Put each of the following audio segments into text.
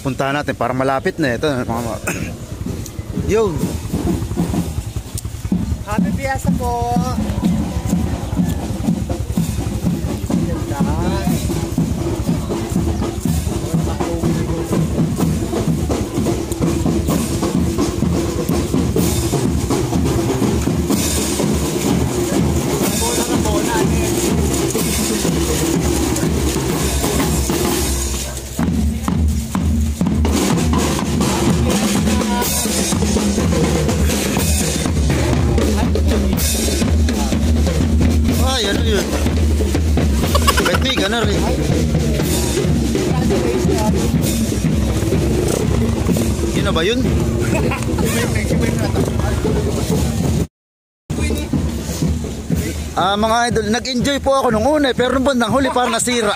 Puntahan natin para malapit na ito. Yo. Happy Fiesta po. Ay, ano yun? Kahit may ganar eh. Yun na ba yun? Mga idol, nag-enjoy po ako nung una pero nung bandang huli parang nasira.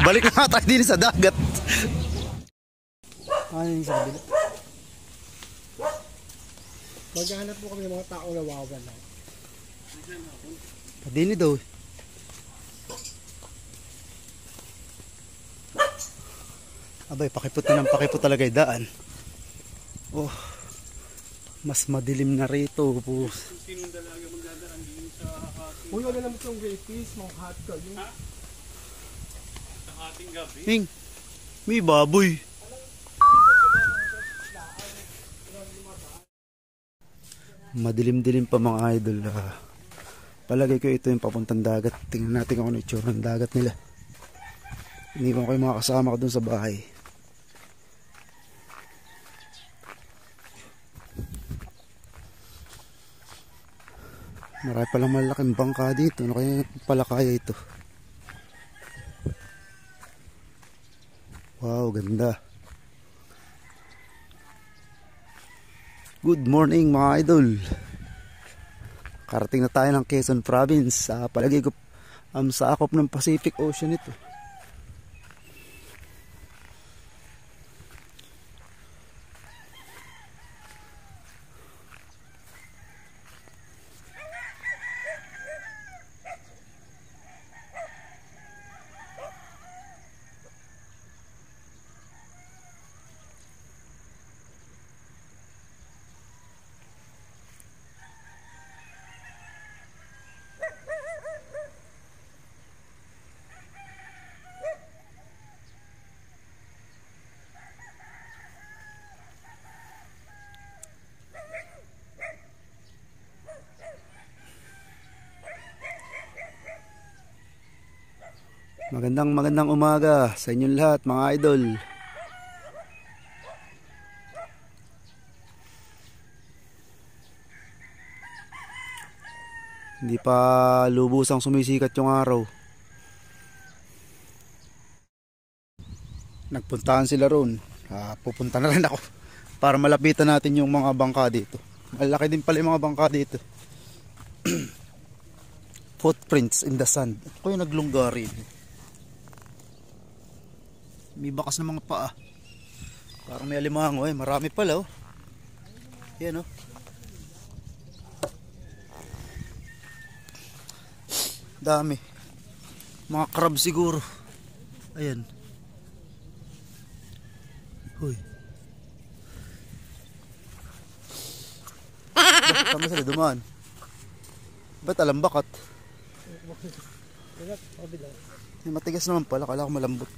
Balik na tayo din sa dagat. Ano yung sa kabila? Maghahanap po kami ng mga tao na wawala. Padini daw. Abay, pakipot na ng pakipot talaga yung daan. Oh, mas madilim na rito. Sinong dalaga magdadaan din sa ating... Uy, wala naman itong gapis, mga hot ka yun. Ha? Sa ating gabi? Hing, may baboy. Madilim-dilim pa mga idol. Palagay ko ito yung papuntang dagat. Tingnan natin kung ano itsura ng dagat nila. Iniwan ko yung mga kasama ko dun sa bahay. Marami palang malaking bangka dito. Ano kaya pala kaya ito? Wow, ganda. Good morning mga idol. Karating na tayo ng Quezon Province. Palagay ko sa akop ng Pacific Ocean ito. Magandang umaga sa inyong lahat mga idol. Hindi pa lubusang sumisikat yung araw. Nagpuntahan sila roon. Pupunta na rin ako para malapitan natin yung mga bangka dito. Malaki din pala yung mga bangka dito. Footprints in the sand. Ako yung naglunggarin. May bakas na mga paa. Parang may alimango eh. Marami pala oh. Yan oh. Dami. Mga crab siguro. Ayan. Hoy. Bakit kami sila dumaan? Ba't alam bakat? Matigas naman pala. Kala ko malambot.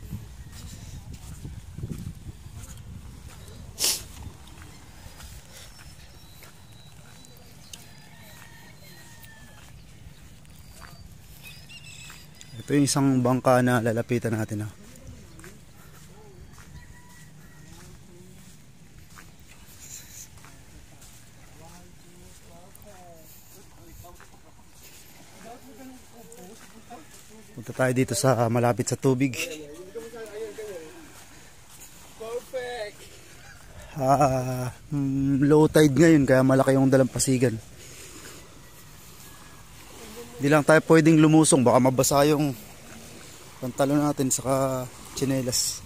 Ito yung isang bangka na lalapitan natin. Punta tayo dito sa malapit sa tubig. Perfect. Low tide ngayon kaya malaki yung dalampasigan. Hindi lang tayo pwedeng lumusong, baka mabasa yung pantalon natin saka tsinelas.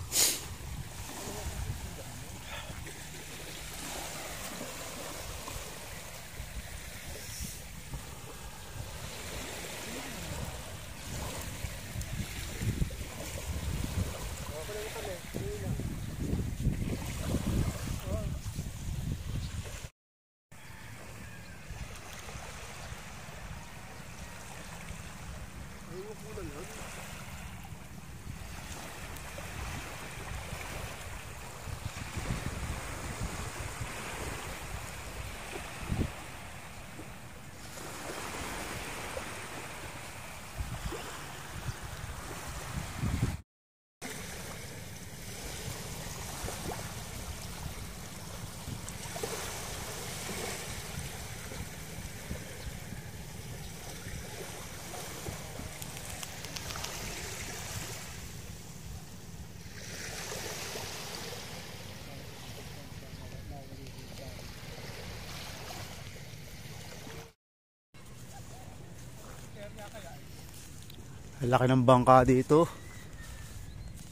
Laki ng bangka dito.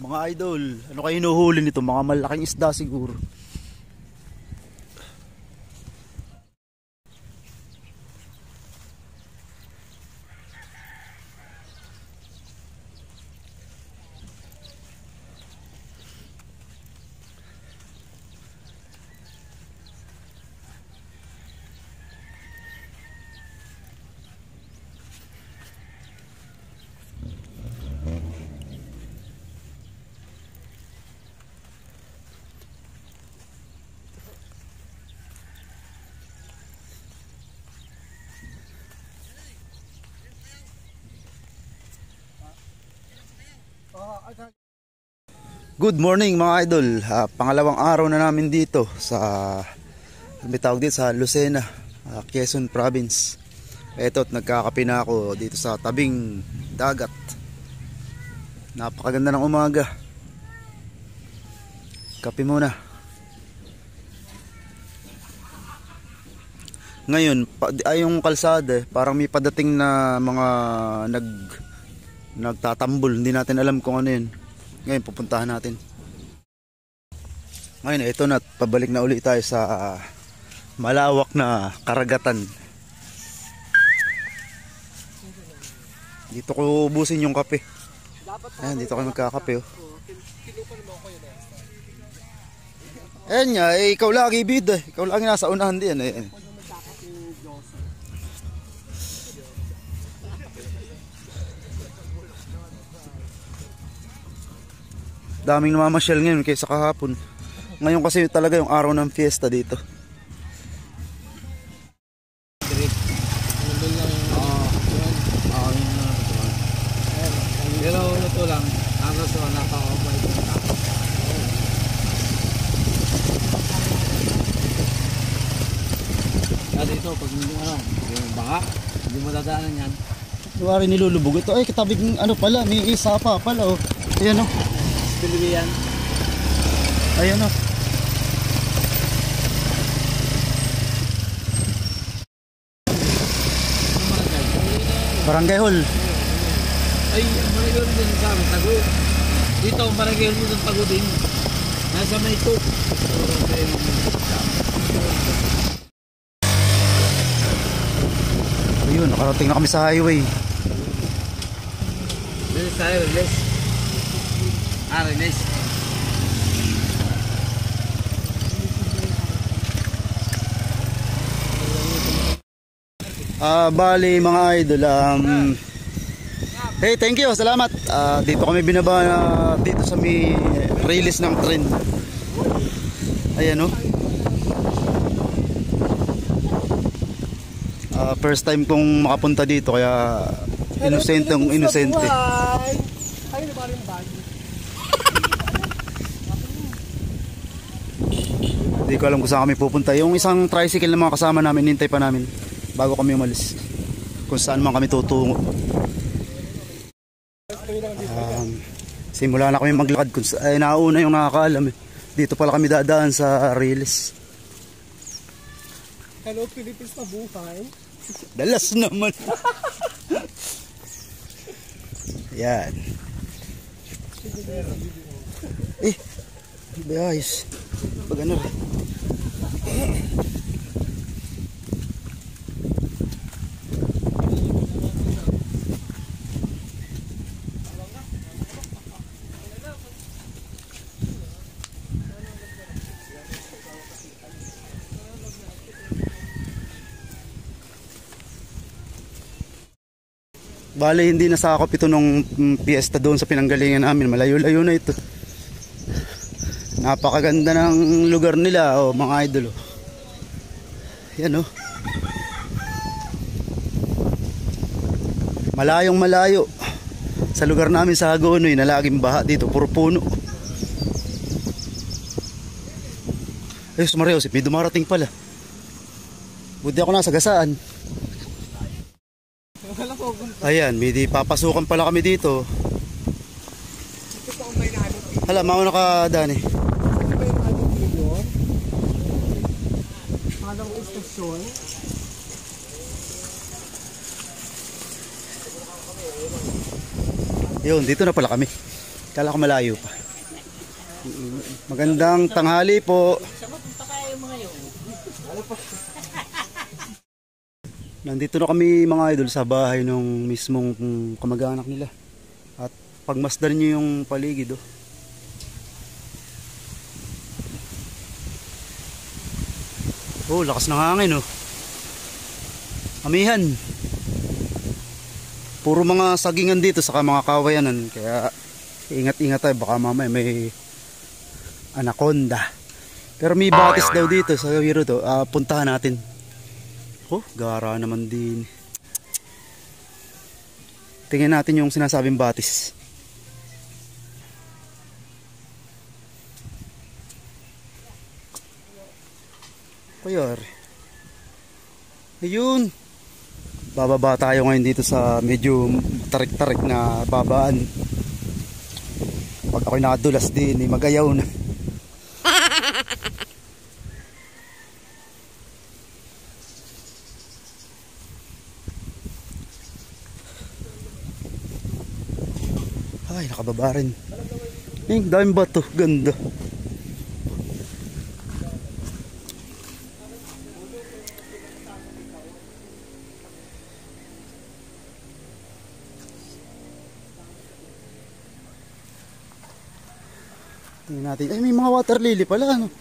Mga idol, ano kayo hinuhuli nito? Mga malaking isda siguro. Good morning mga idol. Pangalawang araw na namin dito sa may tawag dito sa Lucena, Quezon Province. Eto at nagkakape na ako dito sa tabing dagat. Napakaganda ng umaga. Kape muna. Ngayon, ay yung kalsada, parang may padating na mga nagtatambol. Hindi natin alam kung ano yun. Ngayon pupuntahan natin. Ngayon ito na, pabalik na ulit tayo sa malawak na karagatan. Dito ko ubusin yung kape. Ayan, dito ko magkakape. Oh. Ayan nga, ikaw lagi bid eh. Ikaw lagi nasa unahan din eh. Daming namamasyal ngayon kaysa kahapon. Ngayon kasi talaga yung araw ng fiesta dito. Pero ito lang, ang gusto na nakaka-operate ng tao. Kaya dito, pag yung baka, hindi mo dadaanan yan. Luwari nilulubog ito. Ay, katabing ano pala, may isa pa pala oh. Ayan oh. Pilihan. Ayan oh. Barangay Hall. Ay, ang barangay hall din sa amin, Tago. Dito, ang barangay hall din Tago din. Nasa may ito. Ayun, nakarating na kami sa highway. Release tayo, release. Release. Bali mga idol, hey, thank you, salamat. Dito kami binaba dito sa may release ng train. Ayan oh. First time kong makapunta dito kaya inosenteng inosente. Ay, naman yung bag. Hindi ko alam kung saan kami pupunta. Yung isang tricycle na mga kasama namin, hintay pa namin bago kami umalis. Kung saan man kami tutungo. Simula na kami maglakad. Ay, nauna yung nakakaalam eh. Dito pala kami dadaan sa release. Hello, Philippines na buhay. Dalas naman. Yan. Ayos. Pag ano rin. Bale, hindi nasakop ito nung piyesta doon sa pinanggalingan namin. Malayo-layo na ito. Napakaganda ng lugar nila, oh, mga idol. Oh. Yan oh. Malayong malayo. Sa lugar namin sa Hagonoy, na laging baha dito, puro puno. Ay, sumareo, may dumarating pala. Buti ako nasa gasaan. Ayan, may papasukan pala kami dito. Hala, mauna ka, Dani. Anong istasyon? Yun, dito na pala kami. Kala ko malayo pa. Magandang tanghali po. Nandito na kami mga idol sa bahay ng mismong kamag-anak nila. At pagmasdan nyo yung paligid oh. Oh, lakas ng hangin oh. Amihan. Puro mga sagingan dito saka mga kawayanan. Kaya ingat-ingat tayo, baka mamaya may anaconda. Pero may batis daw dito sa Wiro to. Puntahan natin. Oh, gara naman din. Tingnan natin yung sinasabing batis. Kayar. Ayun. Bababa tayo ngayon dito sa medyo tarik-tarik na babaan. Pag ako'y nakadulas din, magayaw na. Ay, nakababa rin. Ay, daming bato. Ganda. Tingnan natin. Ay, may mga water lily pala, ano?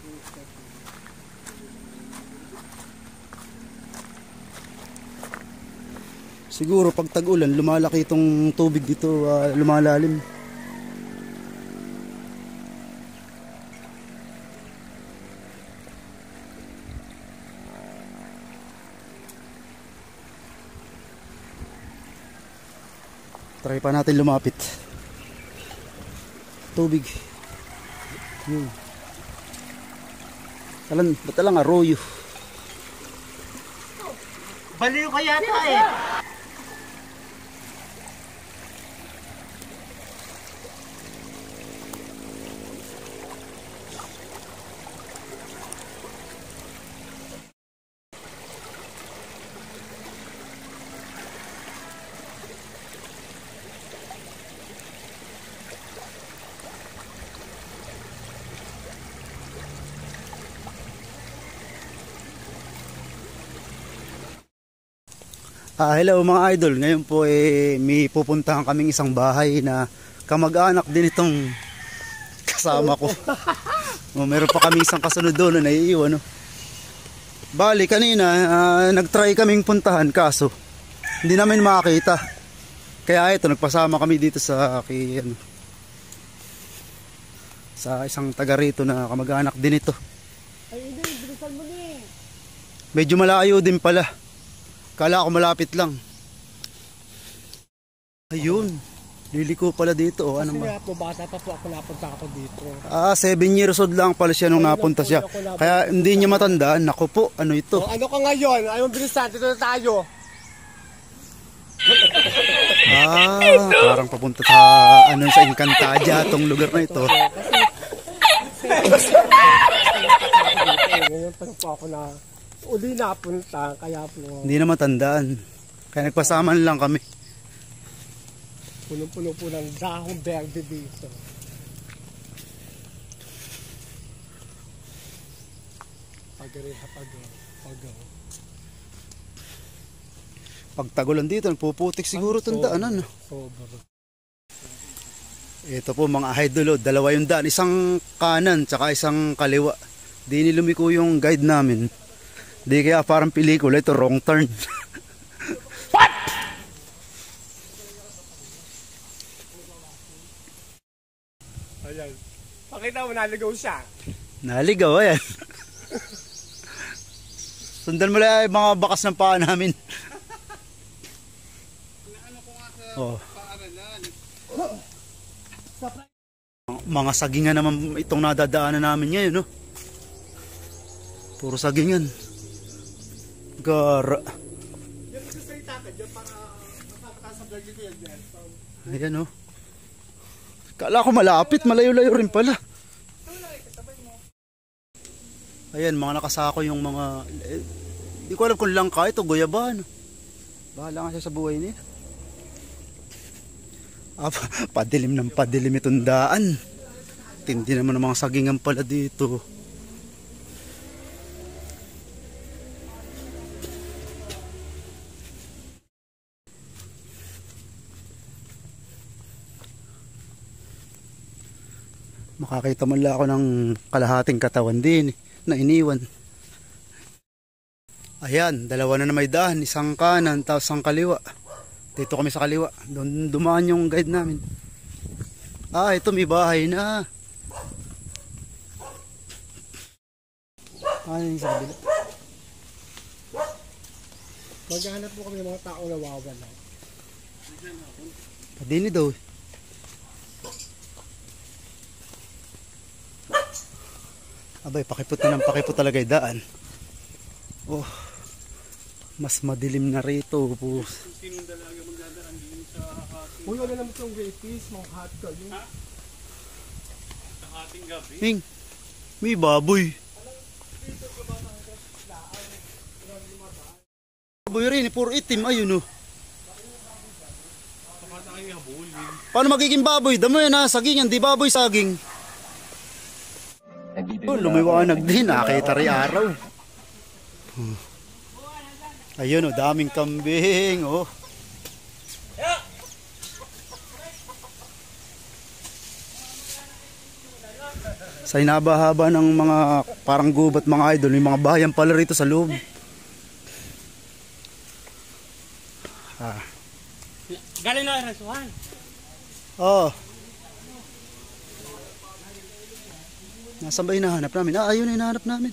Siguro pag tag-ulan, lumalaki itong tubig dito, lumalalim. Try pa natin lumapit. Tubig. Yun. Ba't lang arroyo? Baliw ka yata eh. Hello mga idol, ngayon po may pupuntahan kaming isang bahay na kamag-anak din itong kasama ko. Meron pa kami isang kasunod doon na naiiwan. No? Bali kanina nagtry kaming puntahan kaso hindi namin makakita. Kaya ito nagpasama kami dito sa sa isang taga rito na kamag-anak din ito. Ay hindi, bilisan mo ni. Medyo malayo din pala. Kala ko malapit lang. Ayun. Liliko pala dito. Oh, ano ba? Kasi bata pa po ako napunta ako dito. 7 years old lang pala siya nung napunta siya. Kaya hindi niya matandaan. Naku po, ano ito? Oh, ano ka ngayon? Ayun, bilisan. Dito na tayo. Parang papunta sa sa Encantadia tong lugar na ito. Ngayon pa po ako na uli napunta, kaya po hindi na matandaan. Kaya nagpasaman lang kami. Punong-puno po ng dahong berde dito. Pag tagulan dito, nagpuputik siguro itong daanan. Ito po mga idol, dalawa yung daan. Isang kanan, tsaka isang kaliwa. Di nilumiko yung guide namin. Di kaya parang pelikula, ito wrong turn. What? Ayan. Pakita mo, naligaw siya. Naligaw, ayan. Sundan mo lang mga bakas ng paa namin. Oh. Mga sagingan naman itong nadadaanan namin ngayon, no? Puro sagingan. Gara. Ayan oh. Kala ko malapit, malayo-layo rin pala. Ayan, mga nakasako yung mga di ko alam kung langka ito, guyaba no? Bahala nga siya sa buhay niya. Padilim ng padilim itong daan. Tindi naman ng mga sagingan pala dito. Makakita man lang ako ng kalahating katawan din na iniwan. Ayan, dalawa na may daan, isang kanan tapos isang kaliwa. Dito kami sa kaliwa, doon dumaan yung guide namin. Ito may bahay na. Yung sa kabila. Maghahanap po kami ng mga tao na wawala. Padini daw. Abay, pakipot na ng pakipot talaga yung daan. Oh, mas madilim na rito. Sinong dalaga magdadarang din sa hating? Uy, wala naman itong grapes, mga hot ka yun. Ha? Sa hating gabi? Hing, may baboy. Baboy rin, puro itim, ayun oh. Saka tayo habulin. Paano magiging baboy? Damo yan ha, sagingan, di baboy saging. Lumiwanag din, nakita rin araw. Ayun oh, daming kambing oh. Sa inaba-haba ng mga parang gubat mga idol, may mga bayan pala rito sa loob. Galing na rasuhan. Oh. Nasaan ba hinahanap namin? Ayun na hinahanap namin.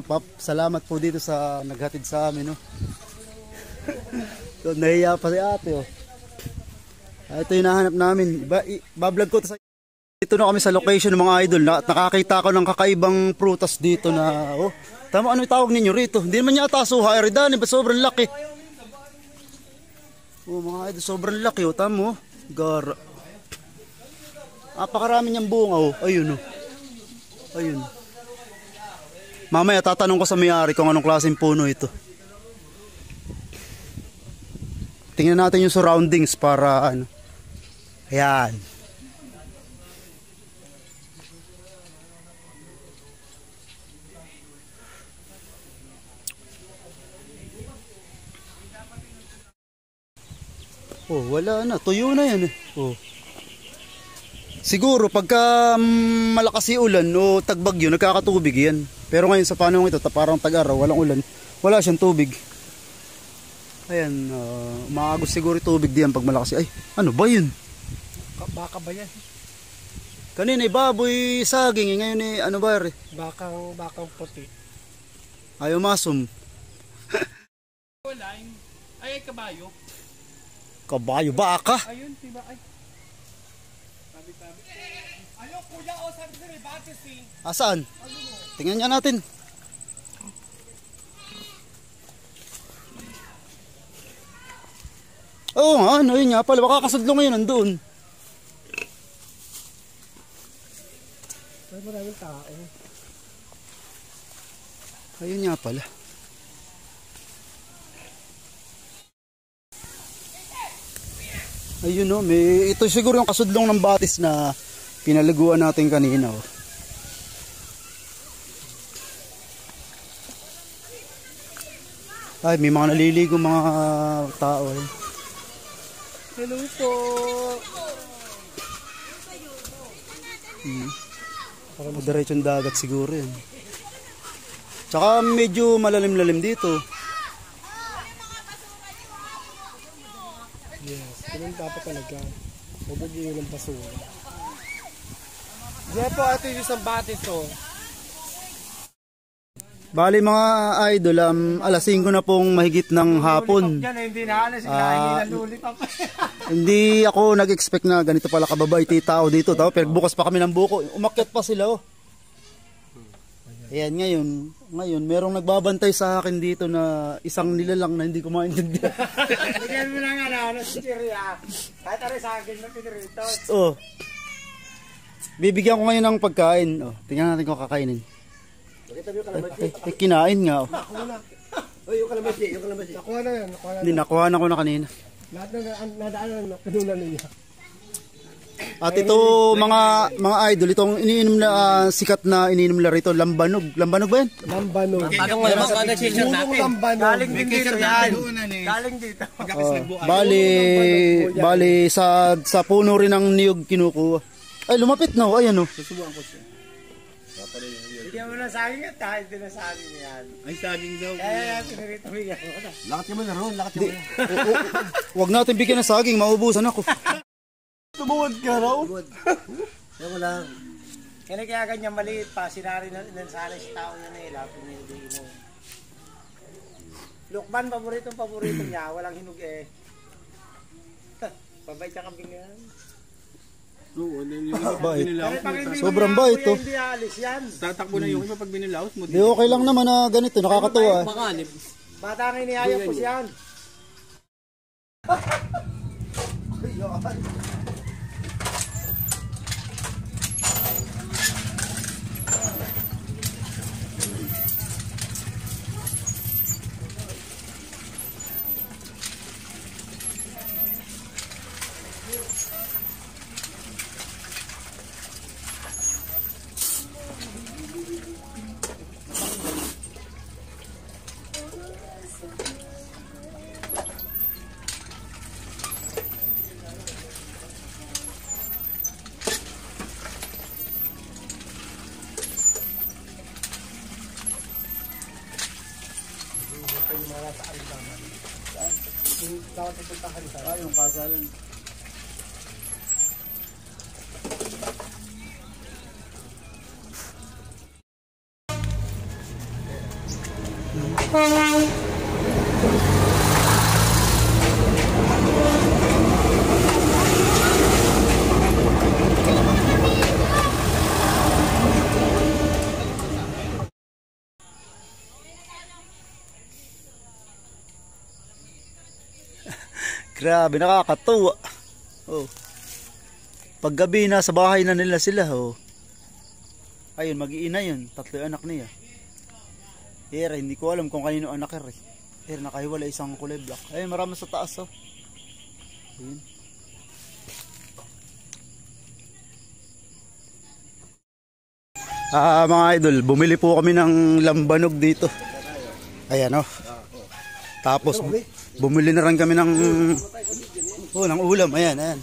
Pap, salamat po dito sa naghatid sa amin, no. So, nahiya pa si ate, oh. Ito yung hinahanap namin. Bablog ko to sa... Dito na kami sa location ng mga idol. Nakakita ko ng kakaibang prutas dito na, oh. Tama, ano yung tawag ninyo rito? Hindi naman yata suha, Eridani, ba sobrang laki? Oh, mga idol, sobrang laki, oh. Tama, oh. Gara. Napakarami niyang bunga, oh. Ayun, oh. Ayun. Mamaya tatanong ko sa may-ari kung anong klaseng puno ito. Tingnan natin yung surroundings para ano. Ayan. Oh, wala na. Tuyo na yan eh. Oh. Siguro pagka malakas yung ulan o tagbagyo, nagkakatubig yan. Pero ngayon sa panahon ito, parang tag-araw, walang ulan. Wala siyang tubig. Ayan, maagos siguro yung tubig diyan pag malakas. Ay, ano ba yun? Baka ba yan? Kanina baboy saging, ngayon ano ba rin? Bakang puti. Ayaw masom. Wala, ay kabayo. Kabayo, baka? Ayun, diba? Ay. Tabi-tabi. Ayun, kuya, o sabi ko may batis eh. Asaan? Tingnan niya natin. Oo nga, ano yun nga pala, baka kasadlo ngayon nandun. Ay, maraming tao. Ayun nga pala. Ayun no, ito siguro yung kasudlong ng batis na pinaliguan natin kanina. Oh. Ay, may mga naliligo mga tao. Eh. Hello po. Diretsong dagat siguro yan. Tsaka medyo malalim-lalim dito. Yes, ganun dapat talaga. Huwag yun ng basura. Diyan po ito yung isang batis oh. Bali mga idol, alas 5 na pong mahigit ng hapon. Hindi na alas, hinahingi na lollipop. Hindi ako nag-expect na ganito pala kababait tao dito. Pero bukas pa kami ng buko. Umakyat pa sila oh. Ayan, ngayon merong nagbabantay sa akin dito na isang nilalang na hindi ko maintindihan. Bigyan mo na nga na si Chiria. Kahit ari sa akin na pinirito. Oh. Bibigyan ko ngayon ng pagkain. Oh, tingnan natin kung kakainin. Kinain nga. Oh. Uy, yung kalamansi, yung kalamansi. Nakuha na yan, nakuha na. Hindi, nakuha na ko na kanina. Lahat na nadaanan na pinunan niya. At ito mga idol, itong iniinom na sikat na iniinom na rito, lambanog. Lambanog ba yan? Lambanog. Punong lambanog. Galing din dito yan. Galing dito. Bali sa puno rin ng niyog kinukuha. Ay, lumapit na. Ayan o. Susubukan ko siya. Bigyan mo na saging at kahit din na saging yan. Ay, saging daw. Kaya pinirito mo yan. Lakat ka mo na ron, lakat ka mo na. Huwag natin bigyan ng saging, maubusan ako. Tumuwad ka raw? Yung lang. Kaya ganyan maliit pa, sinari na sana sa tao yun eh, lapin niya yung mo. Lukman, paborito niya, walang hinog eh. Pabay ka kambing yan. Oo, Bait. binilaos mo. Sobrang bait to. Hindi alis yan. Tatakbo na yung iba pag binilaos mo. Di okay lang naman na ganito, nakakatuwa. Bata nga inihayap ko siyan. Yung kasalan. Grabe, nakakatuwa. Oh. Paggabi na sa bahay na nila sila, oh. Ayun, mag-iina yun. 3 anak niya. Pero hindi ko alam kung kanino anak eh. Pero nakahiwala isang kulay black. Ayun, marami sa taas, oh. Ayun. Mga idol, bumili po kami ng lambanog dito. Ayan, oh. Tapos bumili na rin kami ng ng ulam. Ayan.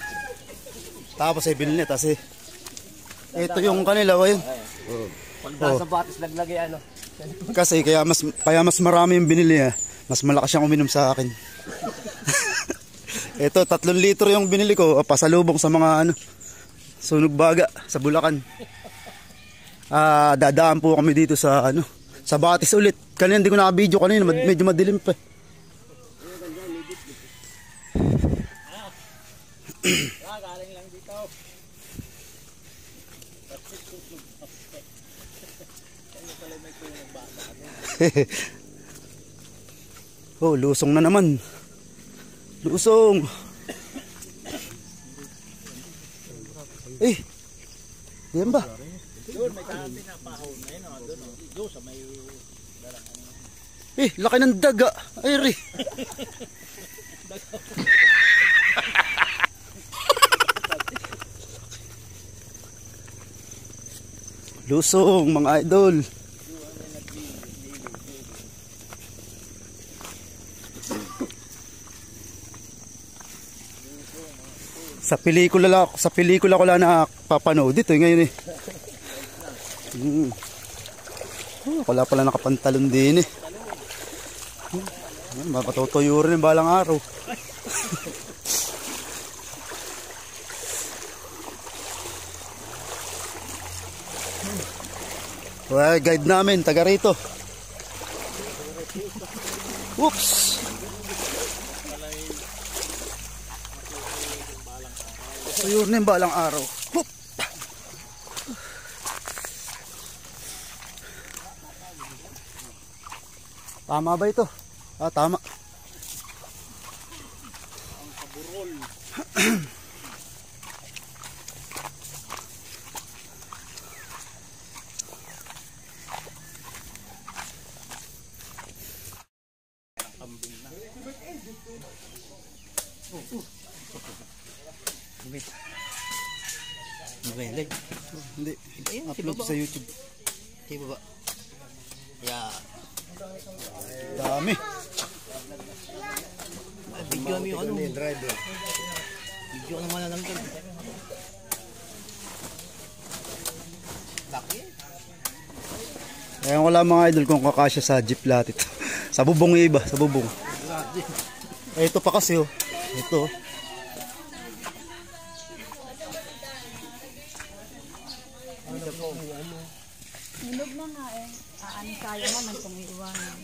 Tapos ay binili. Tapos ito yung kanila. Ayun. Pag nasa batis laglagay ano. Kasi kaya mas marami yung binili. Mas malakas siyang uminom sa akin. Ito 3 litro yung binili ko. Pasalubong sa mga sunog baga sa Bulacan. Dadaan po kami dito sa sa batis ulit. Kanina hindi ko naka-video kanina. Medyo madilim pa. Galing lang dito. Oh, lusong na naman. Lusong. Diyan ba? Doon may kahabi na pahon. Ayun o, doon o. Doon sa may Laki ng daga. Ay, ri. Lusong, mga idol. Sa pelikula ko lang napapanood dito ngayon eh. Wala pala nakapantalon din eh. Mapatutuyo rin balang araw. Well, guide namin, taga rito. Oops. Tuyo rin balang araw. Hoop. Tama ba ito? Tama. ang kaburol. Mabelag. Hindi. Upload sa YouTube. Di ba? Yeah. Dami. Video kami yung ano. Driver. Video ka naman lang doon. Laki. Ayan ko lang mga idol kung kakasya sa jeep lahat ito. Sa bubong yung iba, sa bubong. Ito pa kasi oh. Ito. Nilog na nga eh. Ano kaya naman kung iiwanan.